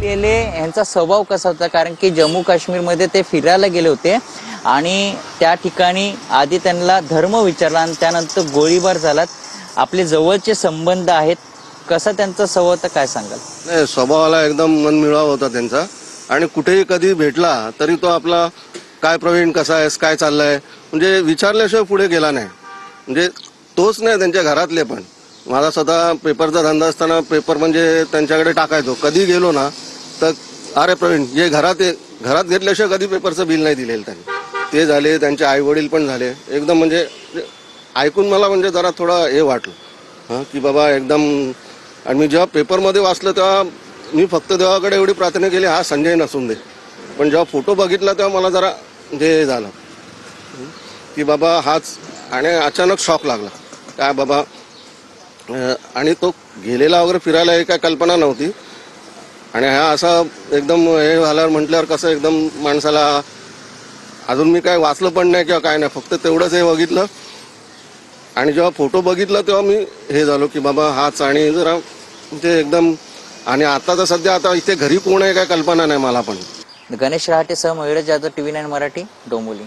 लेले यांचा स्वभाव कसा होता, कारण की जम्मू काश्मीरमध्ये ते फिरायला गेले होते आणि त्या ठिकाणी आधी त्यांना धर्म विचारला आणि त्यानंतर गोळीबार झाला. आपले जवळचे संबंध आहेत, कसा त्यांचा स्वभाव होता काय सांगाल? नाही, स्वभावाला एकदम मनमिळाव होता त्यांचा आणि कुठेही कधी भेटला तरी तो आपला काय प्रवीण कसा आहेस काय चाललंय म्हणजे विचारल्याशिवाय पुढे गेला नाही. म्हणजे तोच नाही, त्यांच्या घरातले पण. माझा स्वतः पेपरचा धंदा असताना पेपर म्हणजे त्यांच्याकडे टाकायचो. कधी गेलो ना तर अरे प्रवीण ये घरात घरात घेतल्याशिवाय कधी पेपरचं बिल नाही दिलेलं त्यांनी. ते झाले, त्यांचे आई वडील पण झाले. एकदम म्हणजे ऐकून मला म्हणजे जरा थोडं हे वाटलं की बाबा एकदम. आणि मी जेव्हा पेपरमध्ये वाचलं तेव्हा मी फक्त देवाकडे एवढी प्रार्थना केली, हा संजय नसून दे. पण जेव्हा फोटो बघितला तेव्हा मला जरा हे झालं की बाबा हाच. आणि अचानक शॉक लागला काय बाबा. आणि तो गेलेला वगैरे फिरायला हे काय कल्पना नव्हती. आणि हा असा एकदम हे झाल्यावर म्हटल्यावर कसं एकदम माणसाला. अजून मी काय वाचलं पण नाही किंवा काय नाही, फक्त तेवढंच हे बघितलं. आणि जेव्हा फोटो बघितला तेव्हा मी हे झालो की बाबा हाच. आणि जरा ते एकदम. आणि आता तर सध्या आता इथे घरी कोण आहे काय कल्पना नाही मला पण. गणेश रहाटेसह मयूर जाधव, TV9 मराठी, डोंबिवली.